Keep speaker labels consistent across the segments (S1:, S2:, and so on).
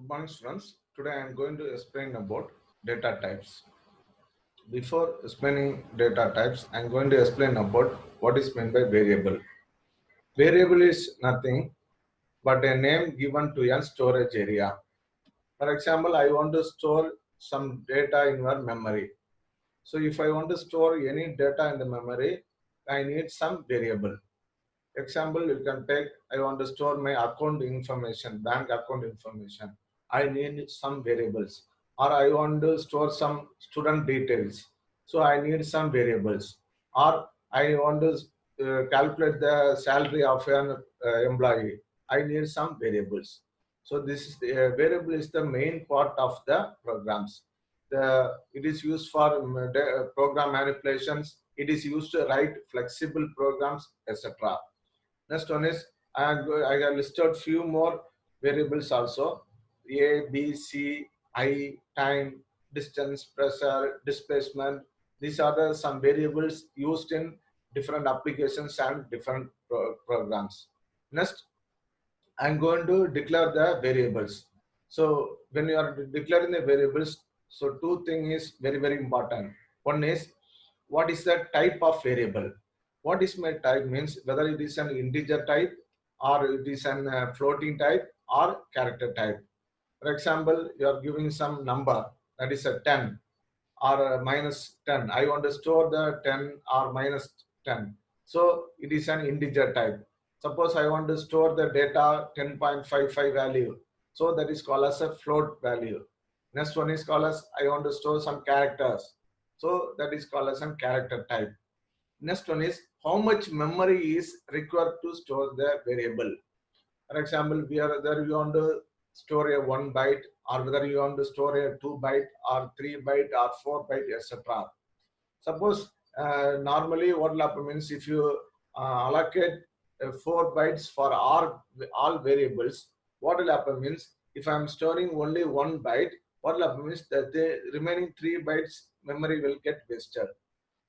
S1: Good morning, students. Today I am going to explain about data types. Before explaining data types, I am going to explain about what is meant by variable. Variable is nothing but a name given to a storage area. For example, I want to store some data in your memory. So if I want to store any data in the memory, I need some variable. Example, you can take, I want to store my account information, bank account information. I need some variables. Or I want to store some student details. So I need some variables. Or I want to calculate the salary of an employee. I need some variables. So this is the variable is the main part of the programs. It is used for program manipulations. It is used to write flexible programs, etc. Next one is I have listed few more variables also. A, B, C, I, time, distance, pressure, displacement. These are some variables used in different applications and different programs. Next, I'm going to declare the variables. So when you are declaring the variables, so two things is very important. One is what is the type of variable. What is my type means whether it is an integer type or it is an floating type or character type. For example, you are giving some number that is a 10 or a minus 10. I want to store the 10 or minus 10. So it is an integer type. Suppose I want to store the data 10.55 value. So that is called as a float value. Next one is called as I want to store some characters. So that is called as a character type. Next one is how much memory is required to store the variable. For example, whether you want to store a 1 byte or whether you want to store a 2 byte or 3 byte or 4 byte, etc. Suppose normally what will happen means if you allocate 4 bytes for all variables, what will happen means if I am storing only 1 byte, what will happen means that the remaining 3 bytes memory will get wasted.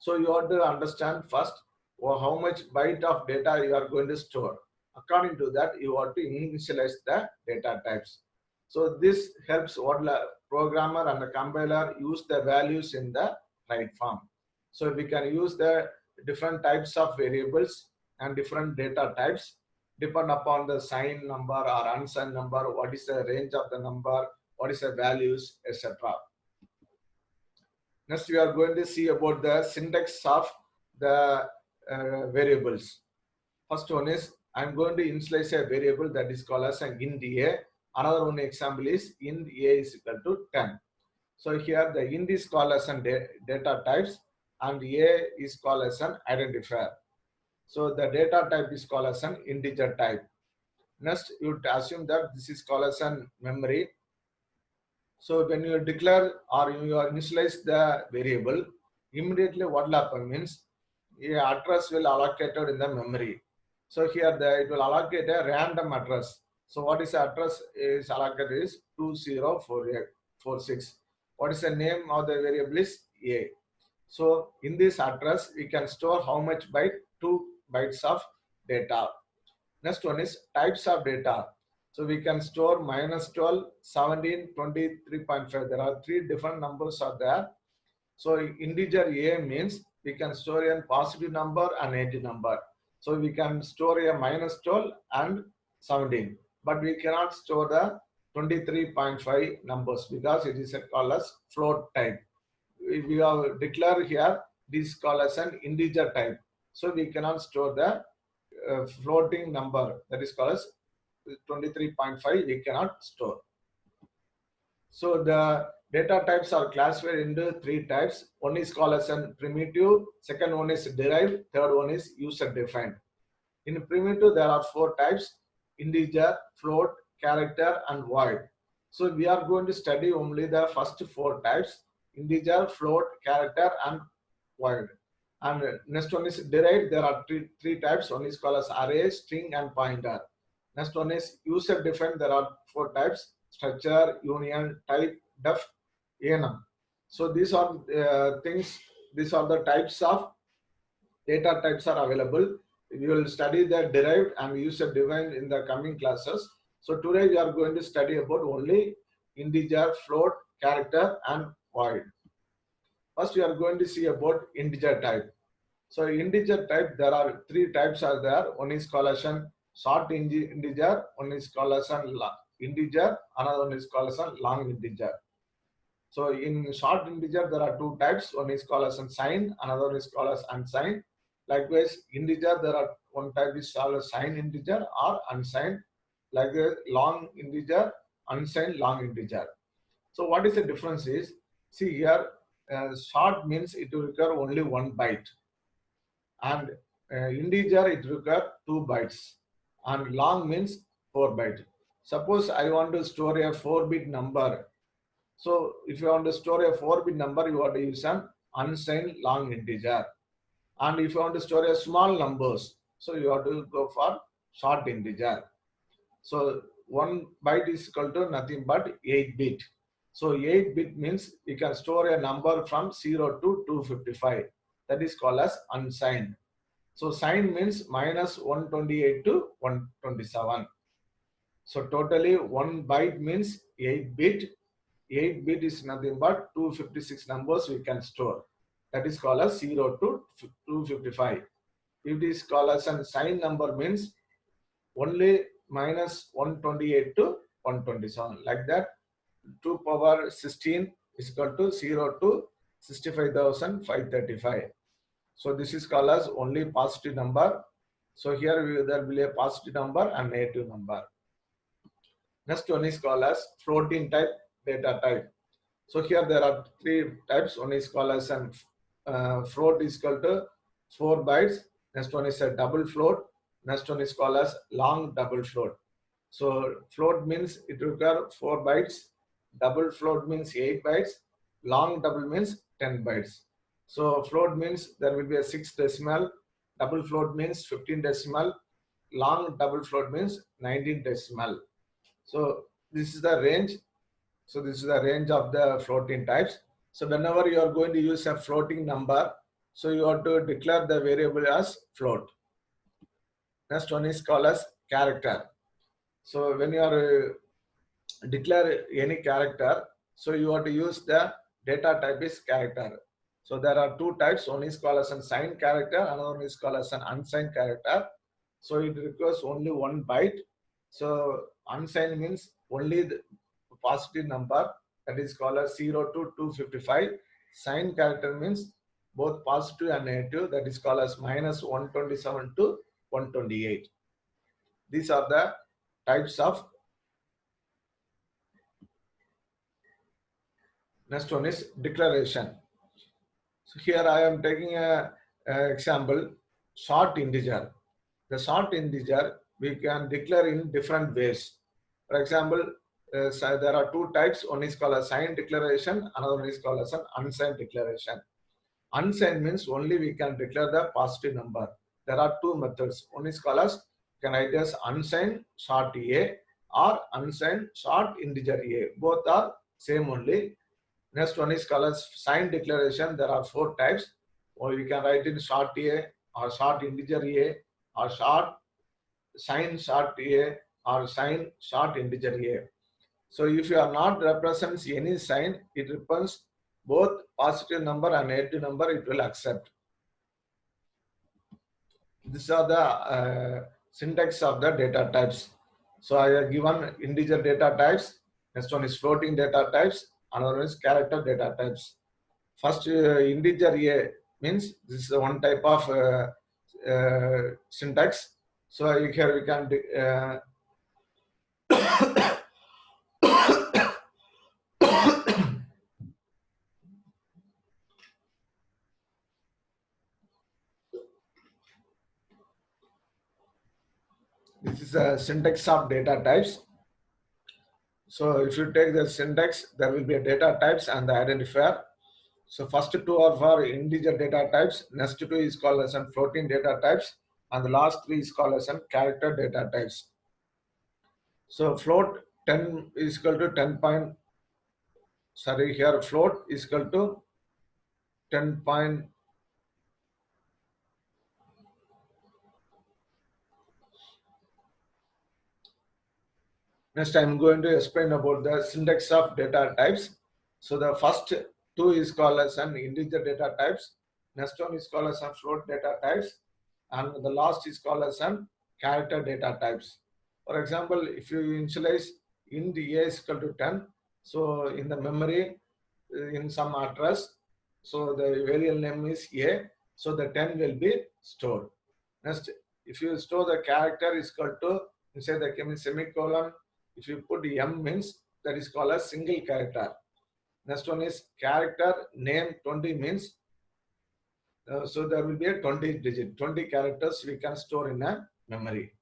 S1: So you have to understand first how much byte of data you are going to store. According to that, you have to initialize the data types. So this helps what programmer and the compiler use the values in the right form. So we can use the different types of variables and different data types depend upon the signed number or unsigned number, what is the range of the number, what is the values, etc. Next, we are going to see about the syntax of the variables. First one is I'm going to initialize a variable that is called as an int a. Another one example is int a is equal to 10. So here the int is called as an data types and a is called as an identifier. So the data type is called as an integer type. Next, you assume that this is called as an memory. So when you declare or you initialize the variable, immediately what will happen means the address will allocated in the memory. So here it will allocate a random address. So what is the address is allocated is 204846. What is the name of the variable is A. So in this address, we can store how much byte? 2 bytes of data. Next one is types of data. So we can store minus 12, 17, 23.5. There are three different numbers are there. So integer A means we can store a positive number and negative number. So we can store a minus 12 and 17. But we cannot store the 23.5 numbers because it is called as float type. We have declared here this is called as an integer type. So we cannot store the floating number that is called as 23.5 we cannot store. So the data types are classified into three types. One is called as an primitive, second one is derived, third one is user defined. In primitive there are four types: integer, float, character and void. So we are going to study only the first four types: integer, float, character and void. And next one is derived. There are three types. One is called as array, string and pointer. Next one is user defined. There are four types: structure, union, type, def, enum. So these are things. These are the types of data types are available. We will study the derived and user defined in the coming classes. So today we are going to study about only integer, float, character, and void. First, we are going to see about integer type. So integer type, there are three types are there. One is called as an short integer, one is called as an integer, another one is called as a long integer. So in short integer, there are two types. One is called as unsigned, another is called as unsigned. Likewise, integer, there are one type is called as signed integer or unsigned. Like a long integer, unsigned long integer. So what is the difference is, see here, short means it will require only 1 byte, and integer it require 2 bytes, and long means 4 byte. Suppose I want to store a 4-bit number. So if you want to store a 4-bit number, you want to use an unsigned long integer. And if you want to store a small numbers, so you have to go for short integer. So 1 byte is equal to nothing but 8-bit. So 8-bit means you can store a number from 0 to 255. That is called as unsigned. So signed means minus 128 to 127. So totally 1 byte means 8-bit. 8-bit is nothing but 256 numbers we can store. That is called as 0 to 255. If it is called as a signed number means only minus 128 to 127. Like that, 2 power 16 is equal to 0 to 65,535. So this is called as only positive number. So here there will be a positive number and negative number. Next one is called as floating type data type. So here there are three types. One is called as an float is equal to 4 bytes. Next one is a double float. Next one is called as long double float. So float means it requires 4 bytes. Double float means 8 bytes. Long double means 10 bytes. So float means there will be a 6 decimal. Double float means 15 decimal. Long double float means 19 decimal. So this is the range. So this is the range of the floating types. So whenever you are going to use a floating number, so you have to declare the variable as float. Next one is called as character. So when you are declare any character, so you have to use the data type is character. So there are two types. One is called as a signed character, another one is called as an unsigned character. So it requires only 1 byte. So unsigned means only the positive number, that is called as 0 to 255. Signed character means both positive and negative, that is called as minus 127 to 128. These are the types of. Next one is declaration. So here I am taking a example, short integer. The short integer we can declare in different ways. For example, so there are two types. One is called a signed declaration, another one is called as an unsigned declaration. Unsigned means only we can declare the positive number. There are two methods. One is called as, can write as unsigned short A or unsigned short integer A. Both are same only. Next one is called as signed declaration. There are 4 types. Or you can write in short A or short integer A or short sign short A or sign short integer A. So if you are not represents any sign, it returns both positive number and negative number, it will accept. These are the syntax of the data types. So I have given integer data types. Next one is floating data types. Another one is character data types. First, integer A means this is one type of syntax. So here we can this is a syntax of data types. So if you take the syntax, there will be a data types and the identifier. So first two are for integer data types, next two is called as floating data types, and the last three is called as character data types. So float 10 is equal to 10 point, sorry, here float is equal to 10 point, Next, I'm going to explain about the syntax of data types. So the first two is called as an integer data types. Next one is called as an float data types. And the last is called as an character data types. For example, if you initialize int a is equal to 10, so in the memory, in some address, so the variable name is a, so the 10 will be stored. Next, if you store the character is equal to inside the semicolon, if you put m means that is called a single character. Next one is character name 20 means so there will be a 20 characters we can store in a memory.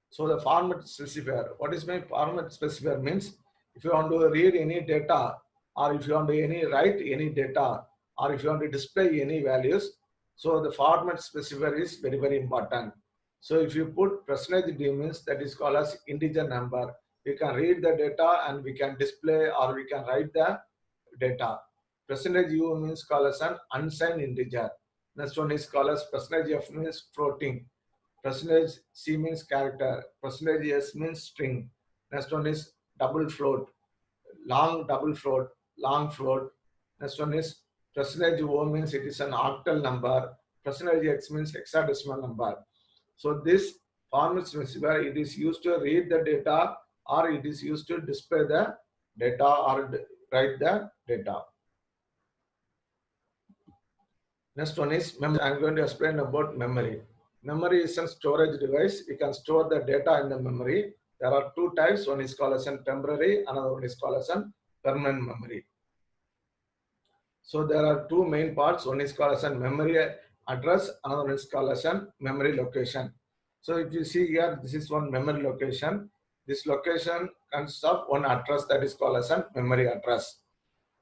S1: So the format specifier, what is my format specifier means if you want to read any data or if you want to write any data or if you want to display any values, so the format specifier is very, very important. So if you put %d means that is called as integer number. We can read the data and we can display or we can write the data. %u means called as an unsigned integer. Next one is called as %f means floating. %c means character. %s means string. Next one is double float, long float. Next one is %o means it is an octal number. %x means hexadecimal number. So this format specifier, it is used to read the data or it is used to display the data or write the data. Next one is memory. I'm going to explain about memory. Memory is a storage device. You can store the data in the memory. There are two types. One is called as a temporary, another one is called as a permanent memory. So there are two main parts. One is called as a memory address, another one is called as a memory location. So if you see here, this is one memory location. This location consists of one address that is called as a memory address.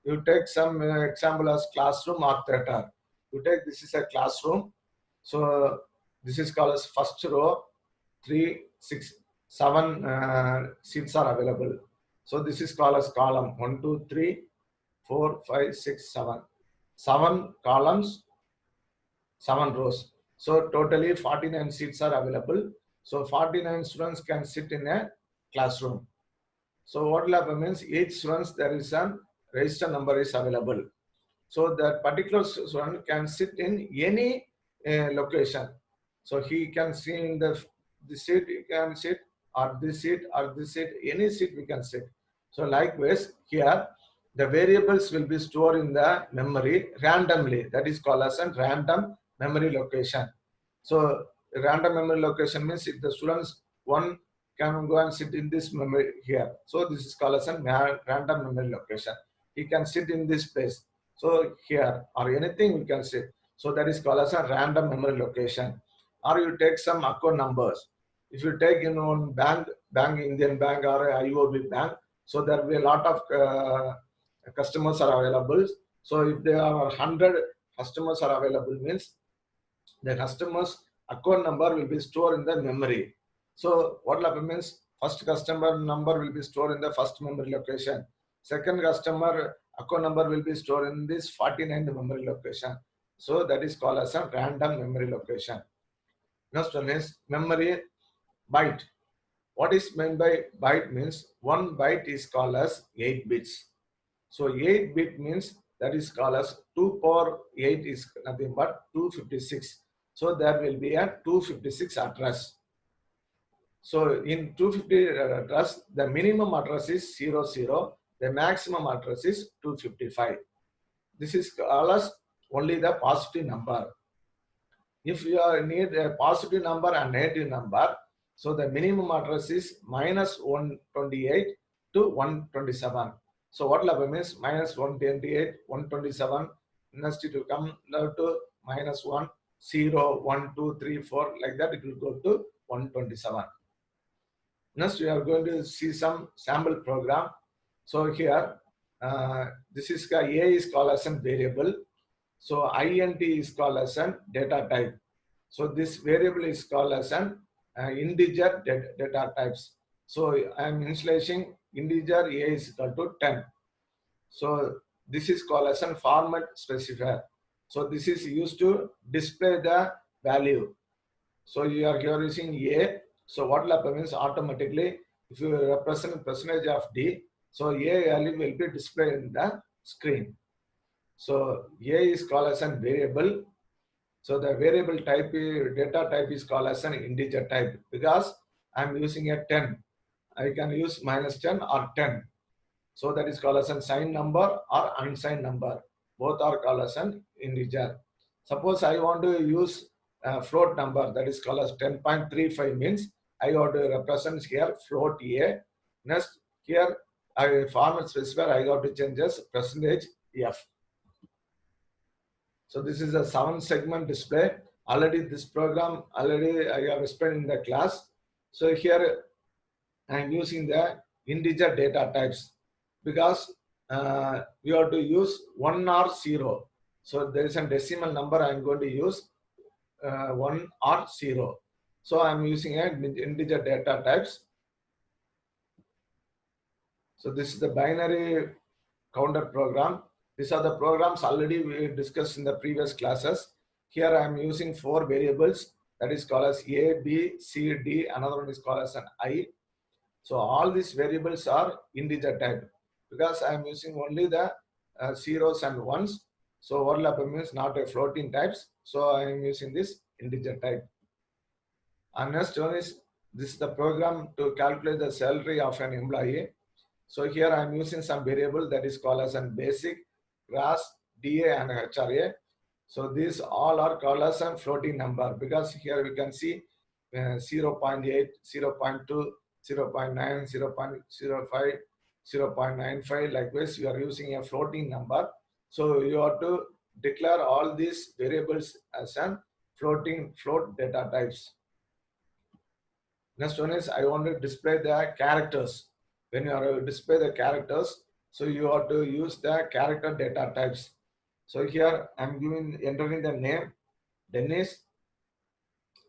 S1: You take some example as classroom or theater. You take this is a classroom. So this is called as first row, 3, 6, 7 seats are available. So this is called as column 1, 2, 3, 4, 5, 6, 7. 7 columns, 7 rows. So totally 49 seats are available. So 49 students can sit in a classroom. So what will happen means each students there is a register number is available. So that particular student can sit in any location. So he can sit in the seat, he can sit, or this seat, or this seat, any seat we can sit. So likewise here, the variables will be stored in the memory randomly. That is called as a random memory location. So random memory location means if the students one can go and sit in this memory here. So this is called as a random memory location. He can sit in this place. So here or anything we can sit. So that is called as a random memory location. Or you take some account numbers. If you take in one bank, Indian Bank or IOB Bank, so there will be a lot of customers are available. So if there are 100 customers are available means the customer's account number will be stored in the memory. So what will happen means first customer number will be stored in the first memory location. Second customer account number will be stored in this 49th memory location. So that is called as a random memory location. Next one is memory byte. What is meant by byte means one byte is called as 8 bits. So 8-bit means that is called as 2 power 8 is nothing but 256. So there will be a 256 address. So in 250 address, the minimum address is 00, the maximum address is 255. This is called as only the positive number. If you need a positive number and negative number, so the minimum address is minus 128 to 127. So what will happen is minus 128, 127, next it will come down to minus 1, 0, 1, 2, 3, 4, like that it will go to 127. Next we are going to see some sample program. So here, this is A is called as a variable. So int is called as an data type. So this variable is called as an integer data types. So I am initializing integer a is equal to 10. So this is called as a format specifier. So this is used to display the value. So you are here using a. So what will happen is automatically If you represent percentage of D, so A value will be displayed in the screen. So A is called as an variable. So the variable type, data type is called as an integer type because I'm using a 10. I can use -10 or 10. So that is called as a signed number or unsigned number. Both are called as an integer. Suppose I want to use a float number that is called as 10.35 means I want to represent here float A. Next here I format specifier I got to change as percentage F. So this is a 7-segment display. Already this program already I have explained in the class. So here I am using the integer data types because we have to use 1 or 0. So there is a decimal number I am going to use 1 or 0. So I am using a integer data types. So this is the binary counter program. These are the programs already we discussed in the previous classes. Here I am using 4 variables that is called as A, B, C, D. Another one is called as an I. So all these variables are integer type because I am using only the zeros and ones. So overlap means not a floating types. So I am using this integer type. And next one is this is the program to calculate the salary of an employee. So here I am using some variable that is called as an basic, gross, DA and HRA. So these all are called as a floating number because here we can see 0.8, 0.2, 0.9, 0.05, 0.95. Likewise, you are using a floating number. So you have to declare all these variables as an float data types. Next one is I want to display the characters. When you are display the characters, so you have to use the character data types. So here I'm entering the name Dennis.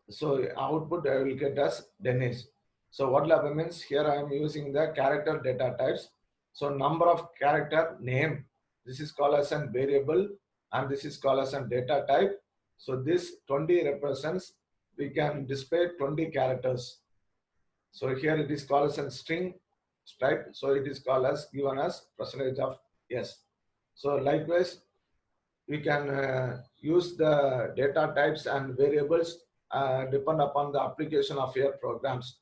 S1: So output I will get as Dennis. So what will happen means here I am using the character data types. So number of character name. This is called as an variable and this is called as an data type. So this 20 represents we can display 20 characters. So here it is called as a string type. So it is called as given as percentage of S. So likewise, we can use the data types and variables depend upon the application of your programs.